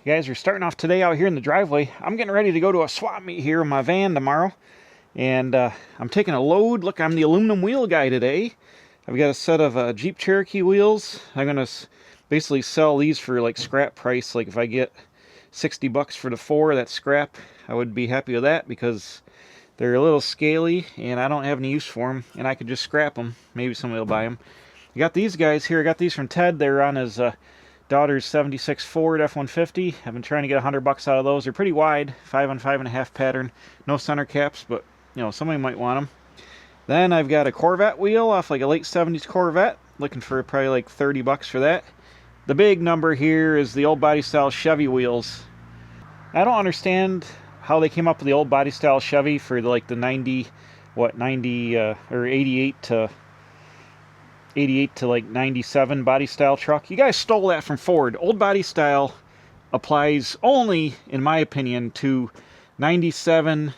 You guys are starting off today out here in the driveway. I'm getting ready to go to a swap meet here in my van tomorrow. And I'm taking a load. Look, I'm the aluminum wheel guy today. I've got a set of Jeep Cherokee wheels. I'm going to basically sell these for like scrap price. Like if I get 60 bucks for the 4, that's scrap. I would be happy with that because they're a little scaly and I don't have any use for them. And I could just scrap them. Maybe somebody will buy them. I got these guys here. I got these from Ted. They're on his daughter's 76 Ford F-150. I've been trying to get 100 bucks out of those. They're pretty wide, 5 on 5.5 pattern. No center caps, but you know, somebody might want them. Then I've got a Corvette wheel off like a late 70s Corvette. Looking for probably like 30 bucks for that. The big number here is the old body style Chevy wheels. I don't understand how they came up with the old body style Chevy for like the 90 or 88 to like 97 body style truck. You guys stole that from Ford. Old body style applies only, in my opinion, to 97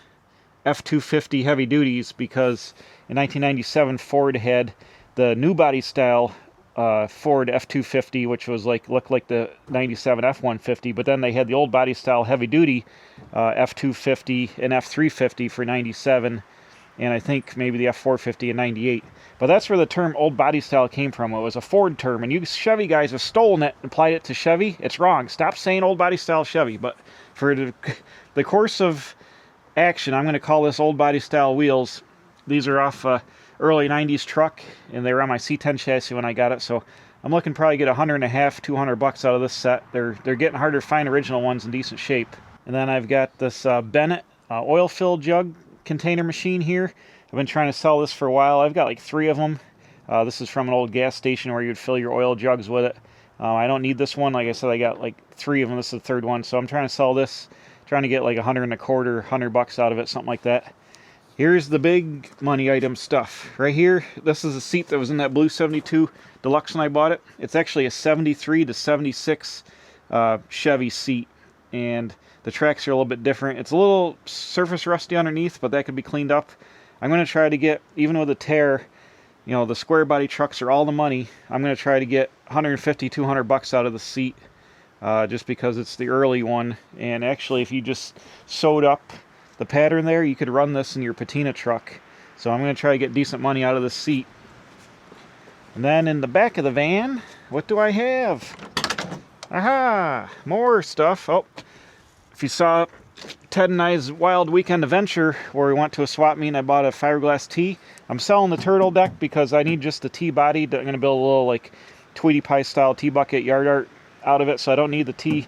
F-250 heavy duties, because in 1997 Ford had the new body style Ford F-250, which was looked like the 97 F-150, but then they had the old body style heavy duty F-250 and F-350 for 97, and I think maybe the F-450 in 98. But that's where the term old body style came from. It was a Ford term, and you Chevy guys have stolen it and applied it to Chevy. It's wrong. Stop saying old body style Chevy. But for the course of action, I'm going to call this old body style wheels. These are off early 90s truck, and they were on my C10 chassis when I got it. So I'm looking to probably get 150, 200 bucks out of this set. They're getting harder to find original ones in decent shape. And then I've got this Bennett oil-filled jug container machine here. I've been trying to sell this for a while. I've got like 3 of them. This is from an old gas station where you'd fill your oil jugs with it. I don't need this one. Like I said, I got like 3 of them. This is the 3rd one. So I'm trying to sell this, trying to get like 100 bucks out of it, something like that. Here's the big money item stuff. Right here, this is a seat that was in that blue 72 Deluxe when I bought it. It's actually a 73 to 76 Chevy seat. And the tracks are a little bit different. It's a little surface rusty underneath, but that could be cleaned up. I'm going to try to get, even with a tear, you know, the square body trucks are all the money. I'm going to try to get 150, 200 bucks out of the seat, just because it's the early one. And actually, if you just sewed up the pattern there, you could run this in your patina truck. So I'm going to try to get decent money out of the seat. And then in the back of the van, what do I have? Aha! More stuff. Oh, if you saw Ted and I's wild weekend adventure where we went to a swap meet and I bought a fiberglass T. I'm selling the turtle deck because I need just the T body. I'm going to build a little like Tweety Pie style T-bucket yard art out of it, so I don't need the T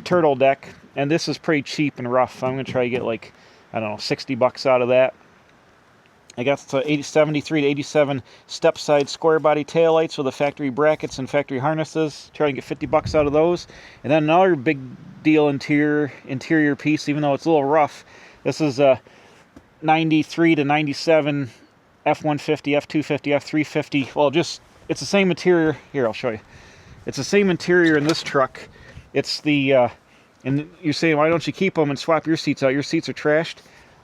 turtle deck. And this is pretty cheap and rough. I'm going to try to get like, I don't know, 60 bucks out of that. I got the 73 to 87 step side square body taillights with the factory brackets and factory harnesses. Try to get 50 bucks out of those. And then another big deal interior piece, even though it's a little rough. This is a 93 to 97 F-150, F-250, F-350. Well, it's the same interior. Here, I'll show you. It's the same interior in this truck. It's the, and you're saying, why don't you keep them and swap your seats out? Your seats are trashed.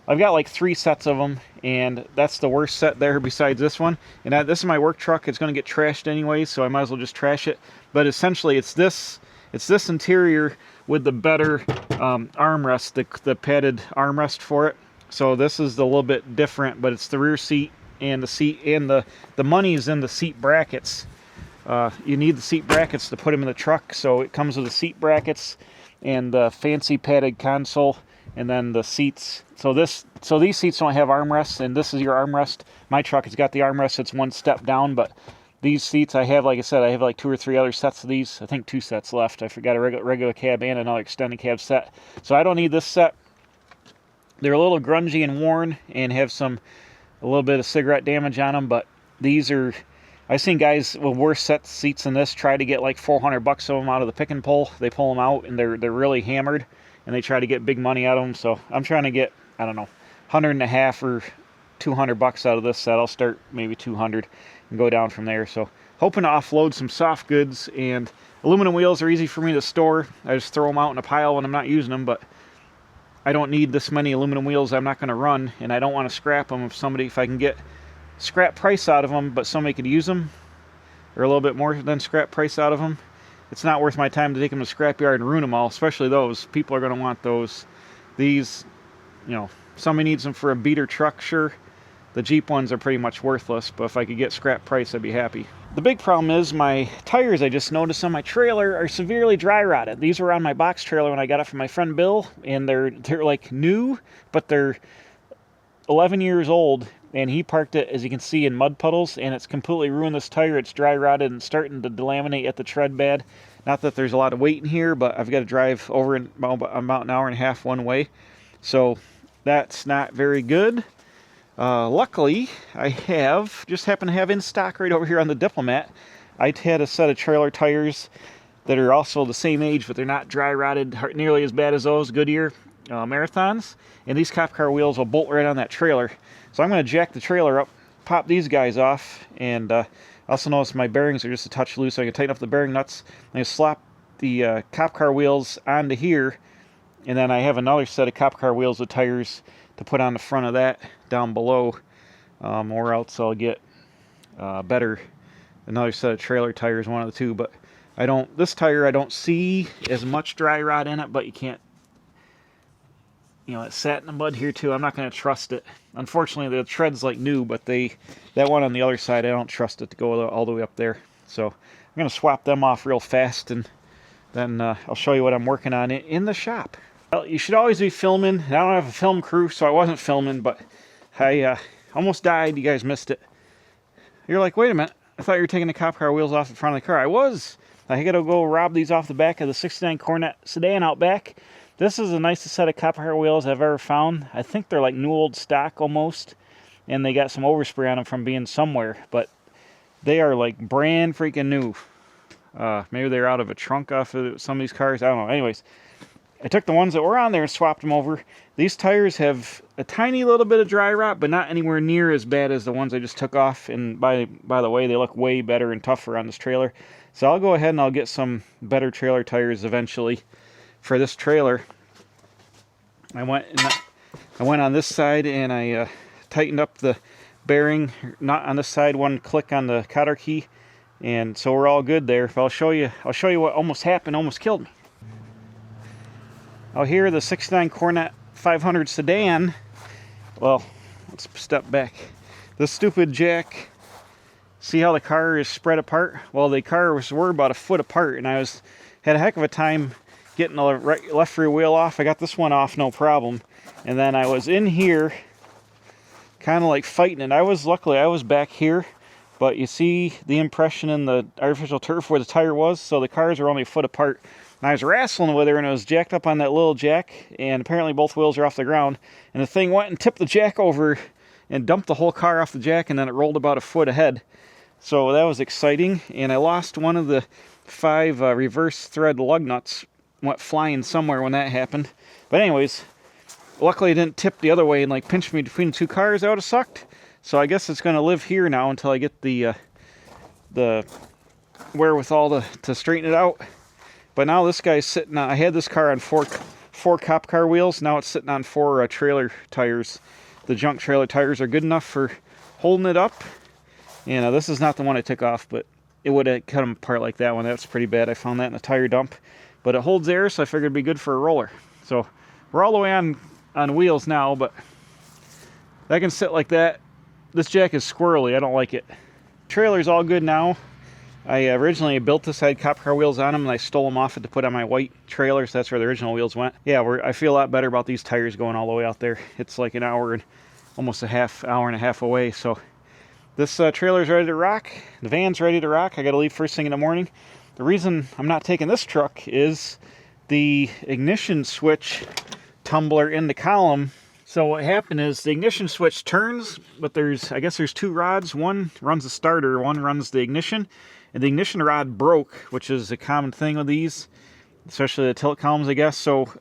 I've got like 3 sets of them, and that's the worst set there besides this one. And this is my work truck. It's going to get trashed anyway, so I might as well just trash it. But essentially, it's this interior with the better armrest, the padded armrest for it. So this is a little bit different, but it's the rear seat and the seat, and the money's in the seat brackets. You need the seat brackets to put them in the truck, so it comes with the seat brackets and the fancy padded console, and then the seats. So these seats don't have armrests, and this is your armrest. My truck has got the armrest. It's one step down, but these seats I have, like I said, I have like 2 or 3 other sets of these. I think 2 sets left. I forgot a regular cab and another extended cab set. So I don't need this set. They're a little grungy and worn and have a little bit of cigarette damage on them, but these are, I've seen guys with worse set seats than this try to get like 400 bucks of them out of the pick and pull. They pull them out and they're really hammered, and they try to get big money out of them. So I'm trying to get, I don't know, 150 or 200 bucks out of this set. I'll start maybe 200 and go down from there. So hoping to offload some soft goods, and aluminum wheels are easy for me to store. I just throw them out in a pile when I'm not using them, but I don't need this many aluminum wheels I'm not going to run, and I don't want to scrap them. If I can get scrap price out of them, but somebody could use them, or a little bit more than scrap price out of them, it's not worth my time to take them to scrapyard and ruin them all, especially those. People are going to want those. These, you know, somebody needs them for a beater truck, sure. The Jeep ones are pretty much worthless, but if I could get scrap price, I'd be happy. The big problem is my tires, I just noticed on my trailer, are severely dry rotted. These were on my box trailer when I got it from my friend Bill, and they're like new, but they're 11 years old, and he parked it, as you can see, in mud puddles, and it's completely ruined this tire. It's dry rotted and starting to delaminate at the tread bad. Not that there's a lot of weight in here, but I've got to drive over in about an hour and a half one way, so that's not very good. Luckily, I just happen to have in stock right over here on the Diplomat. I had a set of trailer tires that are also the same age, but they're not dry rotted nearly as bad as those Goodyear Marathons. And these cop car wheels will bolt right on that trailer. So I'm going to jack the trailer up, pop these guys off, and also notice my bearings are just a touch loose, so I can tighten up the bearing nuts. I'm going to slap the cop car wheels onto here, and then I have another set of cop car wheels with tires to put on the front of that down below, or else I'll get another set of trailer tires, one of the two. But this tire I don't see as much dry rot in it, but you can't, you know, it sat in the mud here too. I'm not going to trust it. Unfortunately, the tread's like new, but that one on the other side, I don't trust it to go all the way up there. So I'm going to swap them off real fast, and then I'll show you what I'm working on in the shop. Well, you should always be filming. I don't have a film crew, so I wasn't filming, but I almost died. You guys missed it. You're like, wait a minute. I thought you were taking the cop car wheels off the front of the car. I was. I got to go rob these off the back of the '69 Corvette sedan out back. This is the nicest set of cop car wheels I've ever found. I think they're like new old stock almost, and they got some overspray on them from being somewhere, but they are like brand freaking new. Maybe they're out of a trunk off of some of these cars. I don't know. Anyways, I took the ones that were on there and swapped them over. These tires have a tiny little bit of dry rot, but not anywhere near as bad as the ones I just took off. And by the way, they look way better and tougher on this trailer. So I'll go ahead and I'll get some better trailer tires eventually for this trailer. I went on this side and I tightened up the bearing, not on this side, one click on the cotter key, and so we're all good there. But I'll show you what almost happened, almost killed me. Oh, here, the '69 Corvette 500 sedan. Well, let's step back. This stupid jack, see how the car is spread apart? Well, the car were about a foot apart, and I had a heck of a time getting the left rear wheel off. I got this one off, no problem. And then I was in here, kind of like fighting it. Luckily I was back here, but you see the impression in the artificial turf where the tire was, so the cars are only a foot apart. And I was wrestling with her, and it was jacked up on that little jack, and apparently both wheels are off the ground. And the thing went and tipped the jack over and dumped the whole car off the jack, and then it rolled about a foot ahead. So that was exciting, and I lost one of the 5 reverse thread lug nuts. Went flying somewhere when that happened. But anyways, luckily it didn't tip the other way and like pinch me between the two cars. That would have sucked. So I guess it's going to live here now until I get the wherewithal to straighten it out. But now this guy's sitting on, I had this car on four cop car wheels. Now it's sitting on 4 trailer tires. The junk trailer tires are good enough for holding it up. And this is not the one I took off, but it would have cut them apart like that one. That's pretty bad. I found that in a tire dump. But it holds air, so I figured it'd be good for a roller. So we're all the way on wheels now, but that can sit like that. This jack is squirrely. I don't like it. Trailer's all good now. I originally built this, I had cop car wheels on them, and I stole them off it to put on my white trailer, so that's where the original wheels went. Yeah, I feel a lot better about these tires going all the way out there. It's like an hour and almost hour and a half away, so this trailer's ready to rock. The van's ready to rock. I got to leave first thing in the morning. The reason I'm not taking this truck is the ignition switch tumbler in the column. So what happened is the ignition switch turns, but I guess there's 2 rods. One runs the starter, one runs the ignition. And the ignition rod broke, which is a common thing with these, especially the tilt columns, I guess. So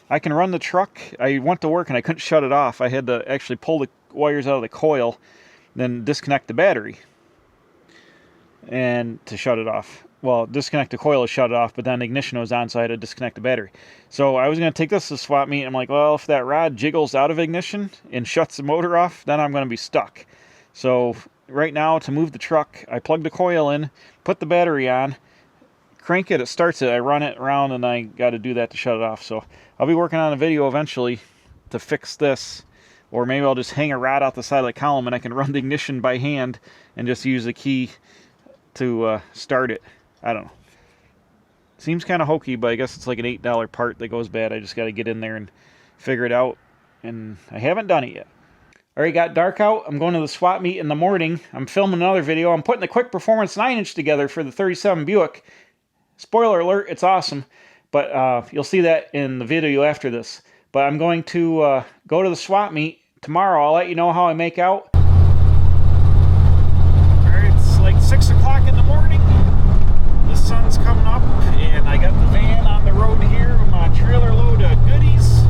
I can run the truck. I went to work and I couldn't shut it off. I had to actually pull the wires out of the coil, then disconnect the battery and to shut it off. Well, disconnect the coil to shut it off, but then ignition was on, so I had to disconnect the battery. So I was going to take this to swap meet. I'm like, well, if that rod jiggles out of ignition and shuts the motor off, then I'm going to be stuck. So right now, to move the truck, I plugged the coil in, put the battery on, crank it, it starts it. I run it around, and I got to do that to shut it off. So I'll be working on a video eventually to fix this. Or maybe I'll just hang a rod out the side of the column and I can run the ignition by hand and just use the key to start it. I don't know. Seems kind of hokey, but I guess it's like an $8 part that goes bad. I just got to get in there and figure it out. And I haven't done it yet. Already got dark out. I'm going to the swap meet in the morning. I'm filming another video. I'm putting the Quick Performance 9-inch together for the 37 Buick. Spoiler alert, it's awesome. But you'll see that in the video after this. But I'm going to go to the swap meet tomorrow. I'll let you know how I make out. Alright, it's like 6 o'clock in the morning. The sun's coming up, and I got the van on the road here with my trailer load of goodies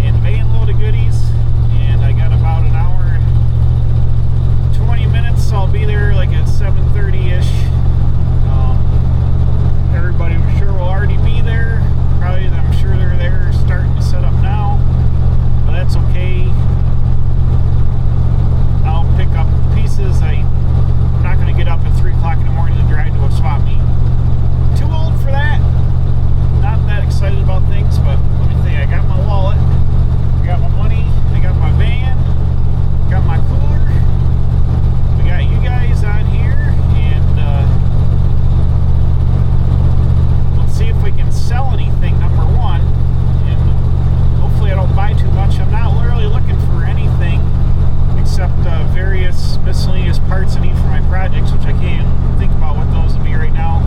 and van load of goodies. And I got about an hour and 20 minutes. So I'll be there like at 7:30-ish. Everybody I'm sure will already be there. Probably, I'm sure they're there starting to set up now, but that's okay. I'll pick up pieces. I'm not going to get up at 3 o'clock in the morning and drive to a swap meet. Too old for that. Not that excited about things, but let me think. I got my wallet, I got my money, I got my van, got my cooler, we got you guys on here, and see if we can sell anything, number one, and hopefully I don't buy too much. I'm not literally looking for anything except various miscellaneous parts I need for my projects, which I can't even think about what those will be right now.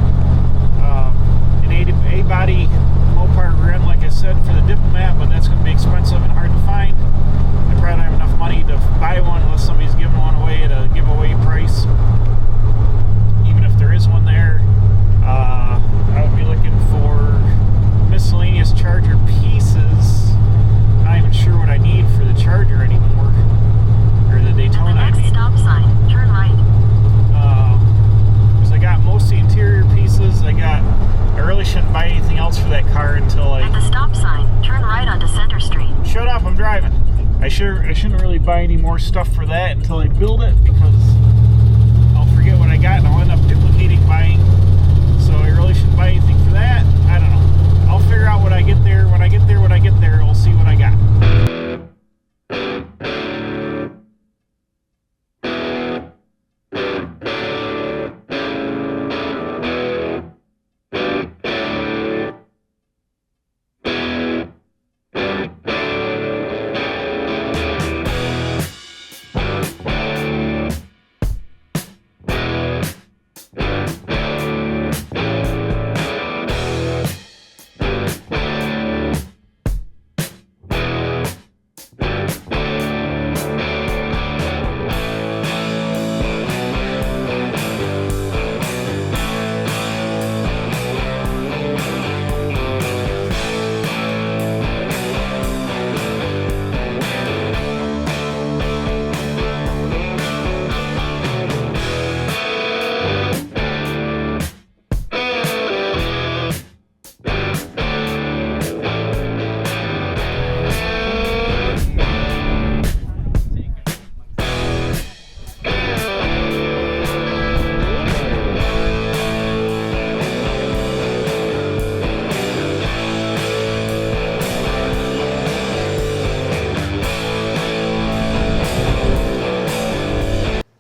An A-body Mopar rim, like I said, for the Diplomat, but that's going to be expensive and hard to find. I probably don't have enough money to buy one unless somebody's giving one away at a giveaway price. Even if there is one there, I would be looking for miscellaneous charger pieces. I'm not even sure what I need for the charger anymore. Or the Daytona, I mean. Stop sign, turn right. Because I got most of the interior pieces. I really shouldn't buy anything else for that car until At the stop sign, turn right onto Center Street. Shut up, I'm driving. I shouldn't really buy any more stuff for that until I build it, because I'll forget what I got and I'll end up duplicating buying. So I really shouldn't buy anything for that. I don't know. I'll figure out when I get there. When I get there, we'll see what I got.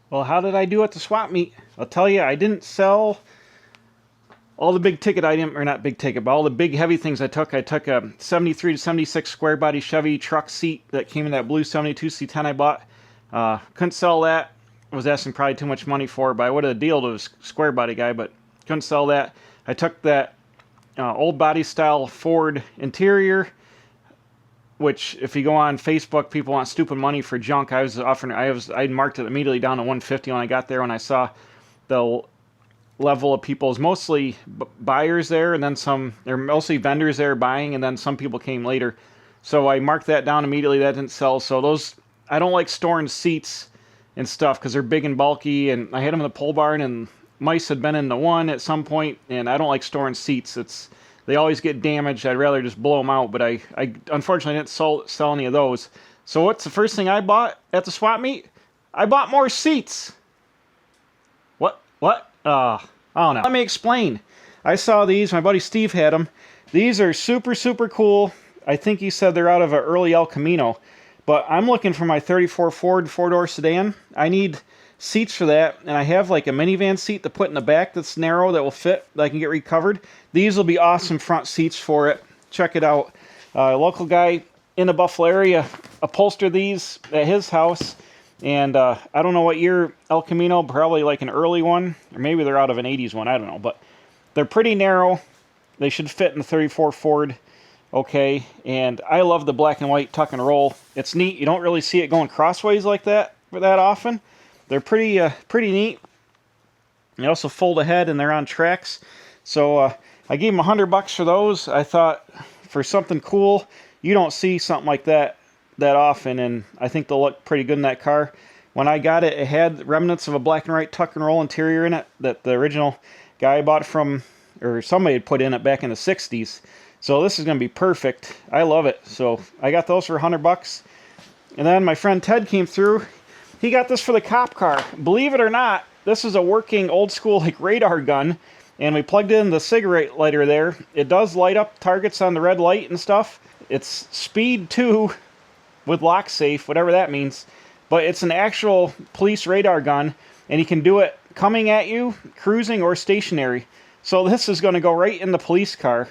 Well, how did I do at the swap meet? I'll tell you, I didn't sell all the big ticket items, or not big ticket, but all the big heavy things I took. I took a 73 to 76 square body Chevy truck seat that came in that blue 72 C10 I bought. Couldn't sell that. I was asking probably too much money for it, but I would have dealed with a square body guy, but couldn't sell that. I took that old body style Ford interior, which if you go on Facebook, people want stupid money for junk. I marked it immediately down to 150 when I got there, when I saw the level of people. Is mostly buyers there, and then some, they're mostly vendors there buying, and then some people came later. So I marked that down immediately. That didn't sell. So those, I don't like storing seats and stuff because they're big and bulky, and I had them in the pole barn, and mice had been in the one at some point, and I don't like storing seats. They always get damaged. I'd rather just blow them out, but I unfortunately didn't sell any of those. So what's the first thing I bought at the swap meet? I bought more seats. What? I don't know. Let me explain. I saw these. My buddy Steve had them. These are super, super cool. I think he said they're out of an early El Camino. But I'm looking for my 34 Ford 4-door sedan. I need seats for that, and I have like a minivan seat to put in the back that's narrow that will fit, that I can get recovered. These will be awesome front seats for it. Check it out. A local guy in the Buffalo area upholstered these at his house, and I don't know what year El Camino, probably like an early one, or maybe they're out of an 80s one, I don't know, but they're pretty narrow. They should fit in the 34 Ford okay, and I love the black and white tuck and roll. It's neat. You don't really see it going crossways like that often. They're pretty neat. They also fold ahead and they're on tracks. So I gave them $100 for those. I thought for something cool, you don't see something like that often, and I think they'll look pretty good in that car. When I got it, it had remnants of a black and white tuck and roll interior in it that the original guy bought from, or somebody had put in it back in the 60s. So this is going to be perfect. I love it. So I got those for $100. And then my friend Ted came through. He got this for the cop car. Believe it or not, this is a working old school like radar gun. And we plugged in the cigarette lighter there. It does light up targets on the red light and stuff. It's speed 2 with lock safe, whatever that means. But it's an actual police radar gun. And you can do it coming at you, cruising, or stationary. So this is going to go right in the police car.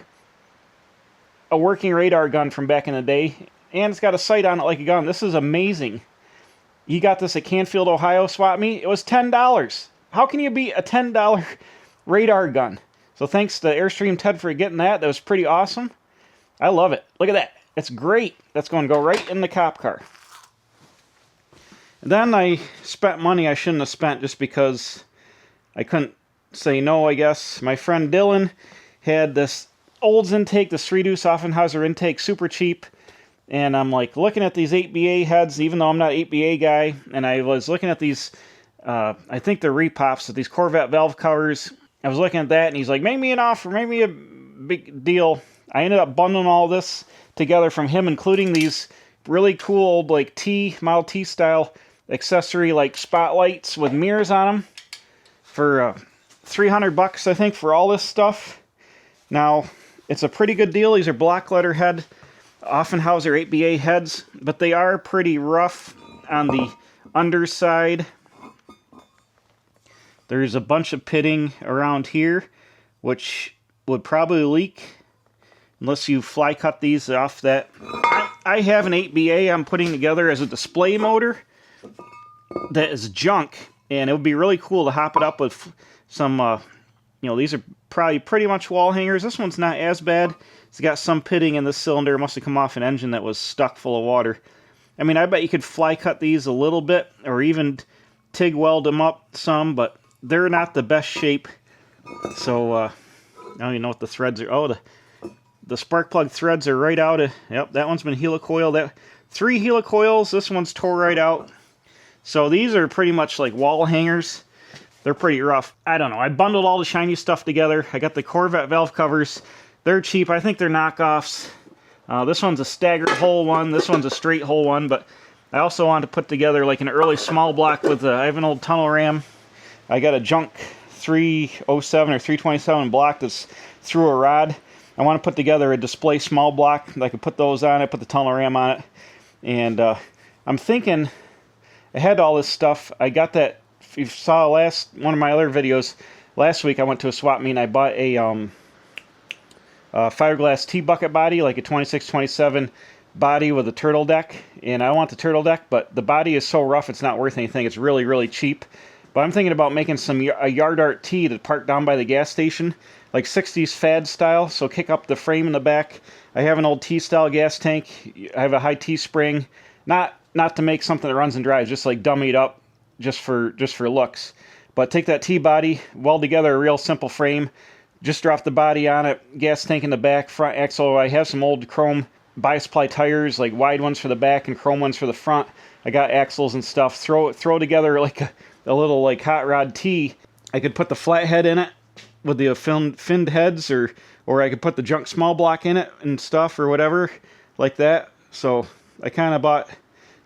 A working radar gun from back in the day, and it's got a sight on it like a gun. This is amazing. You got this at Canfield, Ohio swap meet. It was $10. How can you beat a $10 radar gun? So thanks to Airstream Ted for getting that. That was pretty awesome. I love it. Look at that. It's great. That's going to go right in the cop car. And then I spent money I shouldn't have spent just because I couldn't say no, I guess. My friend Dylan had this Olds intake, the 3-deuce Offenhauser intake, super cheap. And I'm like looking at these 8BA heads, even though I'm not an 8BA guy. And I was looking at these, I think they're repops, these Corvette valve covers. I was looking at that, and he's like, make me an offer, make me a big deal. I ended up bundling all this together from him, including these really cool old like Model T style accessory like spotlights with mirrors on them for $300, I think, for all this stuff. Now, it's a pretty good deal. These are block letter head Offenhauser 8BA heads, but they are pretty rough on the underside. There's a bunch of pitting around here, which would probably leak unless you fly cut these off that. I have an 8BA I'm putting together as a display motor that is junk, and it would be really cool to hop it up with some, these are probably pretty much wall hangers. This one's not as bad. It's got some pitting in the cylinder. It must have come off an engine that was stuck full of water. I mean, I bet you could fly cut these a little bit, or even TIG weld them up some, but they're not the best shape. So, I don't even know what the threads are. Oh, the spark plug threads are right out of, yep, that one's been helicoiled. 3 helicoils, this one's tore right out. So these are pretty much like wall hangers. They're pretty rough. I don't know. I bundled all the shiny stuff together. I got the Corvette valve covers. They're cheap. I think they're knockoffs. This one's a staggered hole one. This one's a straight hole one. But I also wanted to put together like an early small block with I have an old tunnel ram. I got a junk 307 or 327 block that's through a rod. I want to put together a display small block. I could put those on it, put the tunnel ram on it. And I'm thinking, ahead to all this stuff, I got that. If you saw one of my other videos, last week I went to a swap meet and I bought a fiberglass T-bucket body, like a 26-27 body with a turtle deck. And I want the turtle deck, but the body is so rough it's not worth anything. It's really, really cheap. But I'm thinking about making a yard art tee to park down by the gas station, like 60s fad style. So kick up the frame in the back. I have an old T-style gas tank. I have a high T-spring. Not to make something that runs and drives, just like dummy it up. Just for looks. But take that T-body, weld together a real simple frame, just drop the body on it, gas tank in the back, front axle. I have some old chrome bias ply tires, like wide ones for the back and chrome ones for the front. I got axles and stuff. Throw together like a little like hot rod T. I could put the flathead in it with the finned heads, or I could put the junk small block in it and stuff, or whatever like that. So I kind of bought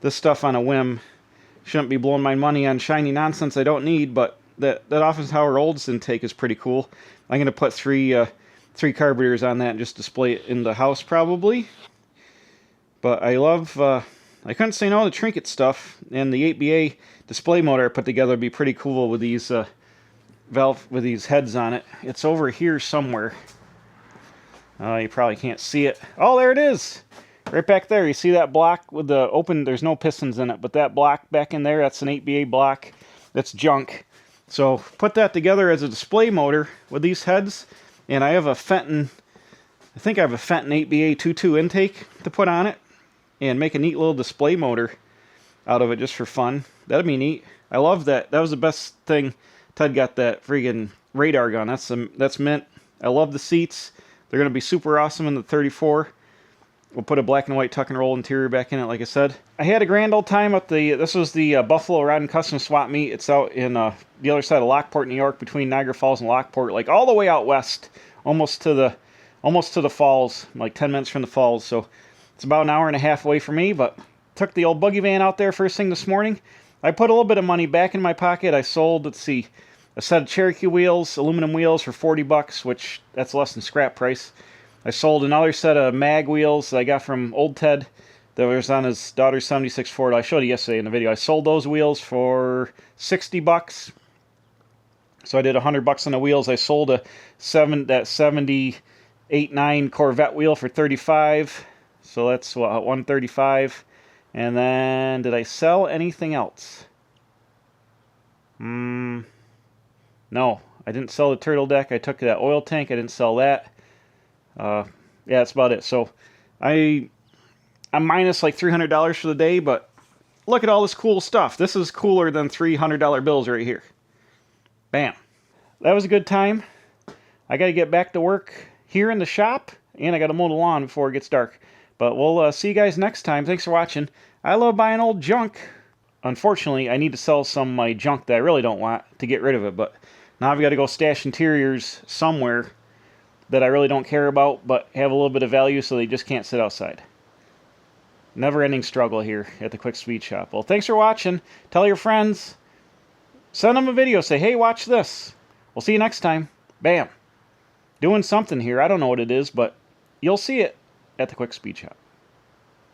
this stuff on a whim. Shouldn't be blowing my money on shiny nonsense I don't need, but that Offenhauser Olds intake is pretty cool. I'm going to put three carburetors on that and just display it in the house probably. But I love, I couldn't say no to the trinket stuff, and the 8BA display motor I put together would be pretty cool with these with these heads on it. It's over here somewhere. You probably can't see it. Oh, there it is! Right back there. You see that block with the open, there's no pistons in it, but that block back in there, that's an 8BA block. That's junk. So put that together as a display motor with these heads, and I have a Fenton, I think I have a Fenton 8BA 2.2 intake to put on it, and make a neat little display motor out of it just for fun. That'd be neat. I love that. That was the best thing. Ted got that friggin' radar gun. That's mint. I love the seats. They're going to be super awesome in the 34. We'll put a black and white tuck and roll interior back in it, like I said. I had a grand old time at this was the Buffalo Rod and Custom Swap Meet. It's out in the other side of Lockport, New York, between Niagara Falls and Lockport, like all the way out west, almost to the falls, like 10 minutes from the falls. So it's about an hour and a half away from me, but took the old buggy van out there first thing this morning. I put a little bit of money back in my pocket. I sold, let's see, a set of Cherokee wheels, aluminum wheels for $40, which that's less than scrap price. I sold another set of mag wheels that I got from old Ted that was on his daughter's 76 Ford. I showed you yesterday in the video. I sold those wheels for $60. So I did $100 on the wheels. I sold that 78.9 Corvette wheel for $35. So that's what, $135. And then did I sell anything else? No, I didn't sell the turtle deck. I took that oil tank. I didn't sell that. Yeah, that's about it. So I'm minus like $300 for the day, but look at all this cool stuff. This is cooler than $300 bills right here. Bam. That was a good time. I got to get back to work here in the shop, and I got to mow the lawn before it gets dark. But we'll see you guys next time. Thanks for watching. I love buying old junk. Unfortunately, I need to sell some of my junk that I really don't want to get rid of it, but now I've got to go stash interiors somewhere that I really don't care about, but have a little bit of value, so they just can't sit outside. Never-ending struggle here at the Quick Speed Shop. Well, thanks for watching. Tell your friends. Send them a video. Say, hey, watch this. We'll see you next time. Bam. Doing something here. I don't know what it is, but you'll see it at the Quick Speed Shop.